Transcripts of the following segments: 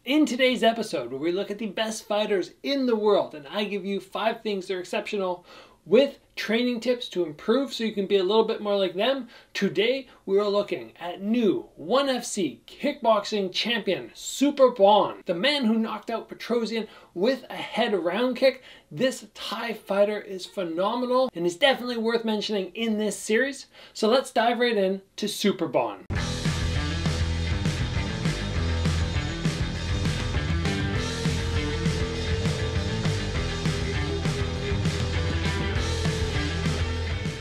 In today's episode, where we look at the best fighters in the world and I give you 5 things that are exceptional with training tips to improve so you can be a little bit more like them, today we are looking at new 1FC kickboxing champion Superbon, the man who knocked out Petrosian with a head round kick. This Thai fighter is phenomenal and is definitely worth mentioning in this series. So let's dive right in to Superbon.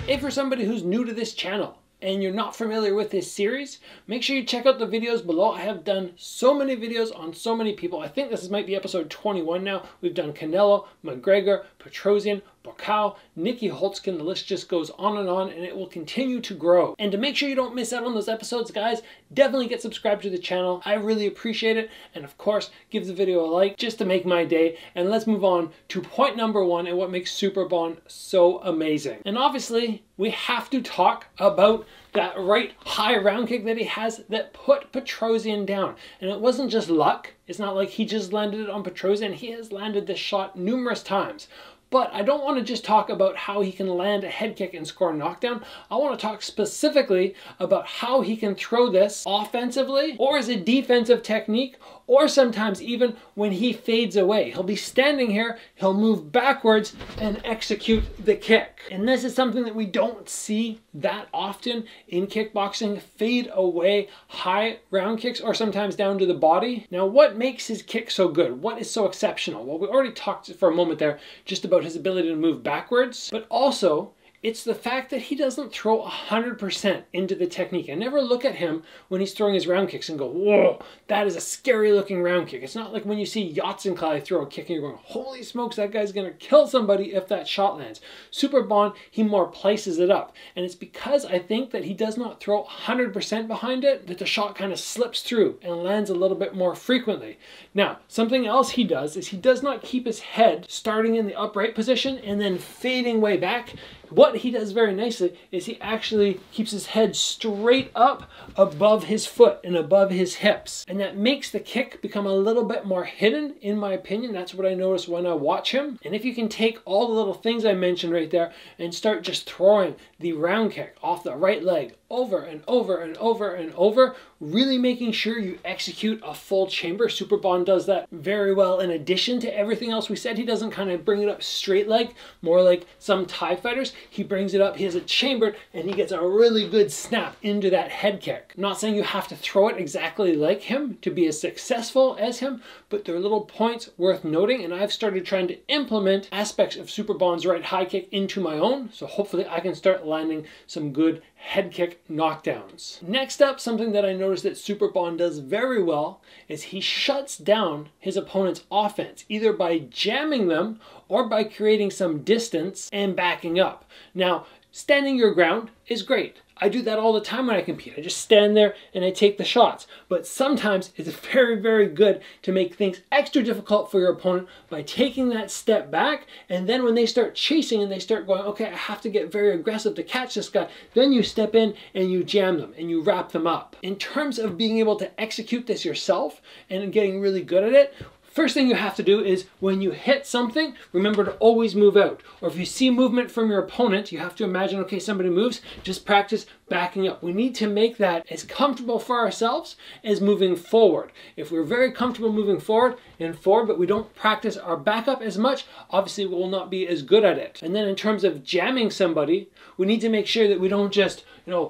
If you're somebody who's new to this channel and you're not familiar with this series, make sure you check out the videos below. I have done so many videos on so many people. I think this might be episode 21 now. We've done Canelo, McGregor, Petrosian, Bocao, Nicky Holtzkin, the list just goes on and it will continue to grow. And to make sure you don't miss out on those episodes, guys, definitely get subscribed to the channel. I really appreciate it. And of course, give the video a like just to make my day. And let's move on to point number 1 and what makes Superbon so amazing. And obviously, we have to talk about that right high round kick that he has that put Petrosian down. And it wasn't just luck. It's not like he just landed it on Petrosian. He has landed this shot numerous times. But I don't want to just talk about how he can land a head kick and score a knockdown. I want to talk specifically about how he can throw this offensively or as a defensive technique, or sometimes even when he fades away. He'll be standing here, he'll move backwards and execute the kick. And this is something that we don't see that often in kickboxing, fade away high round kicks or sometimes down to the body. Now, what makes his kick so good? What is so exceptional? Well, we already talked for a moment there just about his ability to move backwards, but also it's the fact that he doesn't throw 100% into the technique. I never look at him when he's throwing his round kicks and go, whoa, that is a scary looking round kick. It's not like when you see Yatsenkali throw a kick and you're going, holy smokes, that guy's gonna kill somebody if that shot lands. Superbon, he more places it up. And it's because I think that he does not throw 100% behind it, that the shot kind of slips through and lands a little bit more frequently. Now, something else he does is he does not keep his head starting in the upright position and then fading way back. What he does very nicely is he actually keeps his head straight up above his foot and above his hips. And that makes the kick become a little bit more hidden, in my opinion. That's what I notice when I watch him. And if you can take all the little things I mentioned right there and start just throwing the round kick off the right leg over and over and over and over, really making sure you execute a full chamber. Superbon does that very well. In addition to everything else we said, he doesn't kind of bring it up straight leg, more like some Thai fighters. He brings it up, he has it chambered, and he gets a really good snap into that head kick. I'm not saying you have to throw it exactly like him to be as successful as him, but there are little points worth noting, and I've started trying to implement aspects of Superbon's right high kick into my own, so hopefully I can start landing some good head kick knockdowns. Next up, something that I noticed that Superbon does very well is he shuts down his opponent's offense, either by jamming them or by creating some distance and backing up. Now, standing your ground is great. I do that all the time when I compete. I just stand there and I take the shots. But sometimes it's very, very good to make things extra difficult for your opponent by taking that step back. And then when they start chasing and they start going, okay, I have to get very aggressive to catch this guy, then you step in and you jam them and you wrap them up. In terms of being able to execute this yourself and getting really good at it, first thing you have to do is when you hit something, remember to always move out. Or if you see movement from your opponent, you have to imagine, okay, somebody moves, just practice backing up. We need to make that as comfortable for ourselves as moving forward. If we're very comfortable moving forward, but we don't practice our backup as much, obviously we will not be as good at it. And then in terms of jamming somebody, we need to make sure that we don't just,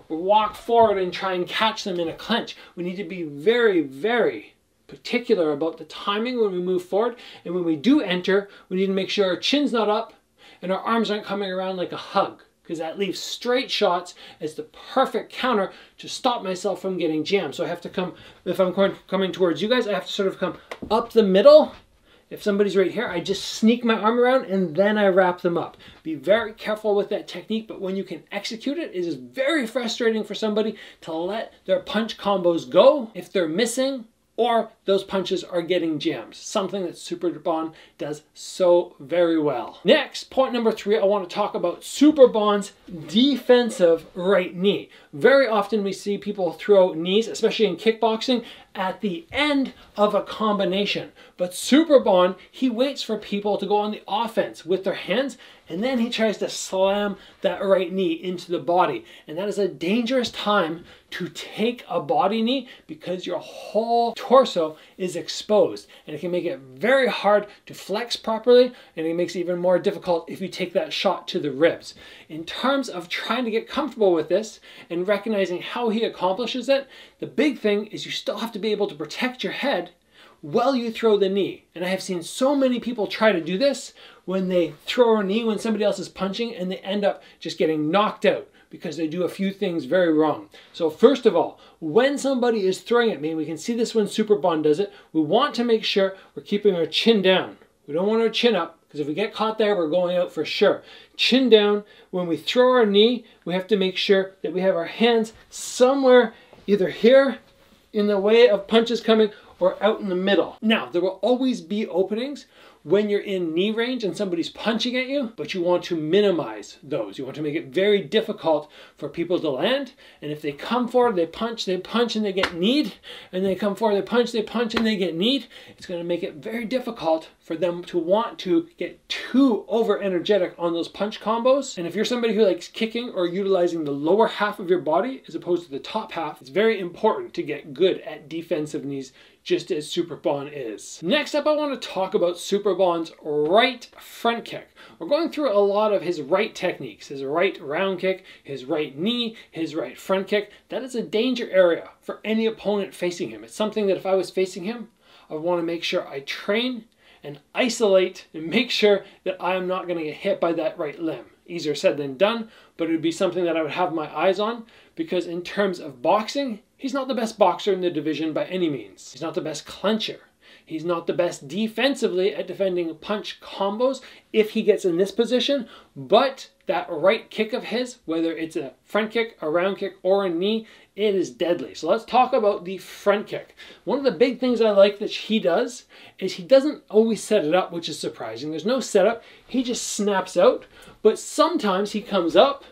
walk forward and try and catch them in a clinch. We need to be very, very particular about the timing when we move forward, and when we do enter, we need to make sure our chin's not up and our arms aren't coming around like a hug, because that leaves straight shots as the perfect counter to stop myself from getting jammed. So I have to come, if I'm coming towards you guys, I have to sort of come up the middle. If somebody's right here, I just sneak my arm around and then I wrap them up. Be very careful with that technique, but when you can execute it, it is very frustrating for somebody to let their punch combos go if they're missing or those punches are getting jammed. Something that Superbon does so very well. Next, point number 3, I want to talk about Superbon's defensive right knee. Very often we see people throw knees, especially in kickboxing, at the end of a combination. But Superbon, he waits for people to go on the offense with their hands, and then he tries to slam that right knee into the body. And that is a dangerous time to take a body knee because your whole torso is exposed. And it can make it very hard to flex properly, and it makes it even more difficult if you take that shot to the ribs. In terms of trying to get comfortable with this and recognizing how he accomplishes it, the big thing is you still have to be able to protect your head while you throw the knee. And I have seen so many people try to do this when they throw a knee when somebody else is punching, and they end up just getting knocked out because they do a few things very wrong. So first of all, when somebody is throwing at me, we can see this when Superbon does it, we want to make sure we're keeping our chin down. We don't want our chin up, because if we get caught there, we're going out for sure. Chin down. When we throw our knee, we have to make sure that we have our hands somewhere either here in the way of punches coming or out in the middle. Now, there will always be openings when you're in knee range and somebody's punching at you, but you want to minimize those. You want to make it very difficult for people to land. And if they come forward, they punch, and they get kneed, and they come forward, they punch, and they get kneed, it's going to make it very difficult for them to want to get too over energetic on those punch combos. And if you're somebody who likes kicking or utilizing the lower half of your body as opposed to the top half, it's very important to get good at defensive knees, just as Superbon is. Next up, I want to talk about Superbon's right front kick. We're going through a lot of his right techniques, his right round kick, his right knee, his right front kick. That is a danger area for any opponent facing him. It's something that if I was facing him, I want to make sure I train and isolate and make sure that I am not going to get hit by that right limb. Easier said than done, but it would be something that I would have my eyes on, because in terms of boxing, he's not the best boxer in the division by any means. He's not the best clincher. He's not the best defensively at defending punch combos if he gets in this position, but that right kick of his, whether it's a front kick, a round kick, or a knee, it is deadly. So let's talk about the front kick. One of the big things I like that he does is he doesn't always set it up, which is surprising. There's no setup. He just snaps out, but sometimes he comes up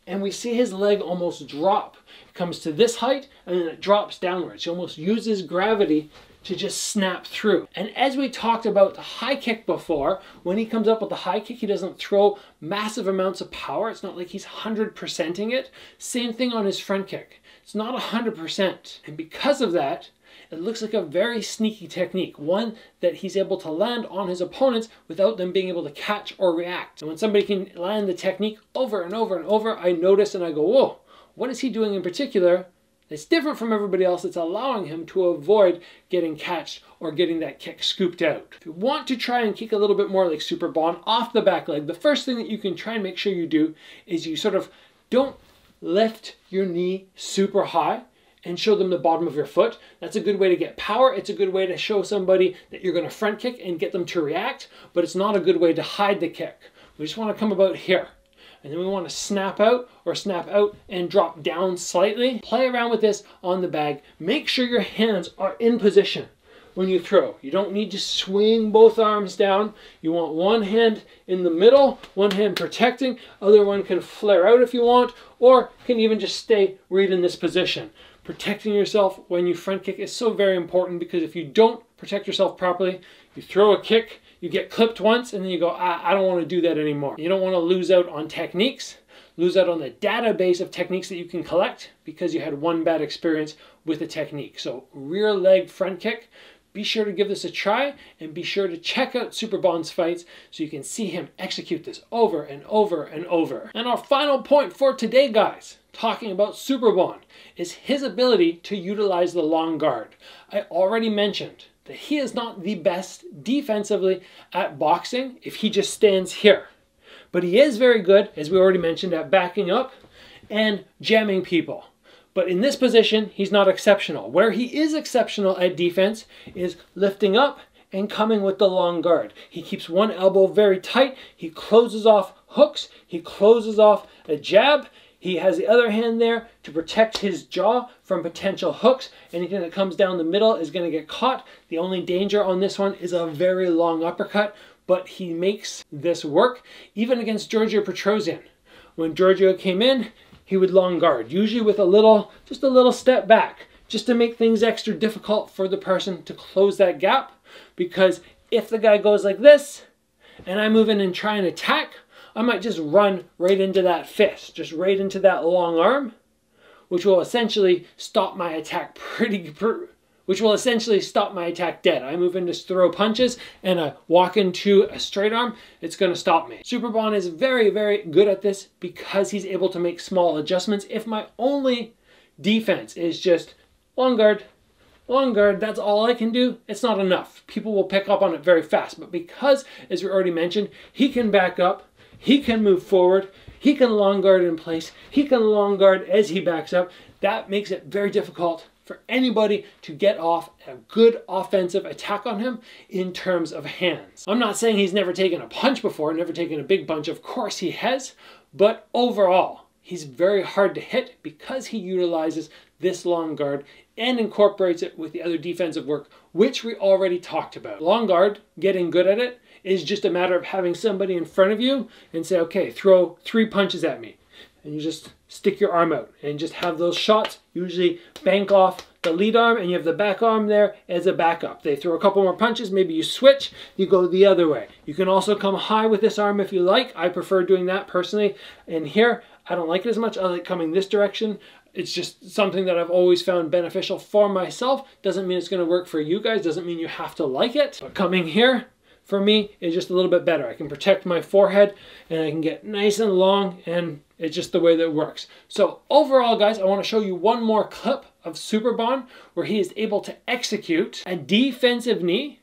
and we see his leg almost drop. It comes to this height and then it drops downwards. He almost uses gravity to just snap through. And as we talked about the high kick before, when he comes up with the high kick, he doesn't throw massive amounts of power. It's not like he's 100%ing it. Same thing on his front kick. It's not 100%. And because of that, it looks like a very sneaky technique, one that he's able to land on his opponents without them being able to catch or react. And when somebody can land the technique over and over and over, I notice and I go, whoa, what is he doing in particular that's different from everybody else that's allowing him to avoid getting catched or getting that kick scooped out? If you want to try and kick a little bit more like Superbon off the back leg, the first thing that you can try and make sure you do is you sort of don't lift your knee super high and show them the bottom of your foot. That's a good way to get power. It's a good way to show somebody that you're going to front kick and get them to react, but it's not a good way to hide the kick. We just want to come about here. And then we want to snap out and drop down slightly. Play around with this on the bag. Make sure your hands are in position when you throw. You don't need to swing both arms down. You want one hand in the middle, one hand protecting, other one can flare out if you want, or can even just stay right in this position. Protecting yourself when you front kick is so very important, because if you don't protect yourself properly, you throw a kick, you get clipped once, and then you go, I don't want to do that anymore. You don't want to lose out on techniques, lose out on the database of techniques that you can collect because you had one bad experience with a technique. So rear leg front kick, be sure to give this a try, and be sure to check out Superbon's fights so you can see him execute this over and over and over. And our final point for today, guys, talking about Superbon, is his ability to utilize the long guard. I already mentioned that he is not the best defensively at boxing if he just stands here. But he is very good, as we already mentioned, at backing up and jamming people. But in this position, he's not exceptional. Where he is exceptional at defense is lifting up and coming with the long guard. He keeps one elbow very tight. He closes off hooks. He closes off a jab. He has the other hand there to protect his jaw from potential hooks. Anything that comes down the middle is going to get caught. The only danger on this one is a very long uppercut, but he makes this work. Even against Giorgio Petrosian, when Giorgio came in, he would long guard, usually with just a little step back just to make things extra difficult for the person to close that gap. Because if the guy goes like this, and I move in and try and attack, I might just run right into that fist, just right into that long arm, which will essentially stop my attack dead. I move in to throw punches and I walk into a straight arm, it's going to stop me. Superbon is very, very good at this because he's able to make small adjustments. If my only defense is just long guard, that's all I can do, it's not enough. People will pick up on it very fast. But because, as we already mentioned, he can back up, he can move forward, he can long guard in place, he can long guard as he backs up, that makes it very difficult for anybody to get off a good offensive attack on him in terms of hands. I'm not saying he's never taken a punch before, never taken a big punch. Of course he has, but overall, he's very hard to hit because he utilizes this long guard and incorporates it with the other defensive work, which we already talked about. Long guard, getting good at it, is just a matter of having somebody in front of you and say, okay, throw 3 punches at me. And you just stick your arm out and just have those shots usually bank off the lead arm, and you have the back arm there as a backup. They throw a couple more punches, maybe you switch, you go the other way. You can also come high with this arm if you like. I prefer doing that personally. And here, I don't like it as much. I like coming this direction. It's just something that I've always found beneficial for myself. Doesn't mean it's going to work for you guys. Doesn't mean you have to like it. But coming here, for me, is just a little bit better. I can protect my forehead and I can get nice and long, and it's just the way that it works. So overall, guys, I want to show you one more clip of Superbon where he is able to execute a defensive knee,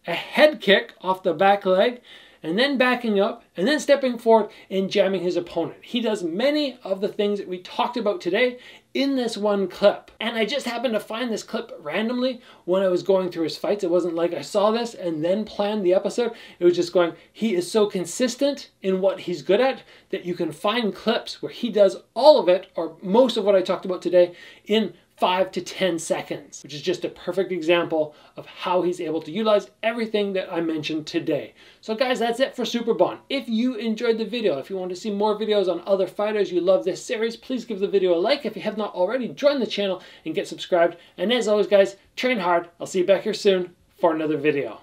a head kick off the back leg, and then backing up, and then stepping forward and jamming his opponent. He does many of the things that we talked about today in this one clip. And I just happened to find this clip randomly when I was going through his fights. It wasn't like I saw this and then planned the episode. It was just going, he is so consistent in what he's good at that you can find clips where he does all of it, or most of what I talked about today, in 5 to 10 seconds, which is just a perfect example of how he's able to utilize everything that I mentioned today. So guys, that's it for Superbon. If you enjoyed the video, if you want to see more videos on other fighters, you love this series, please give the video a like. If you have not already, join the channel and get subscribed. And as always, guys, train hard. I'll see you back here soon for another video.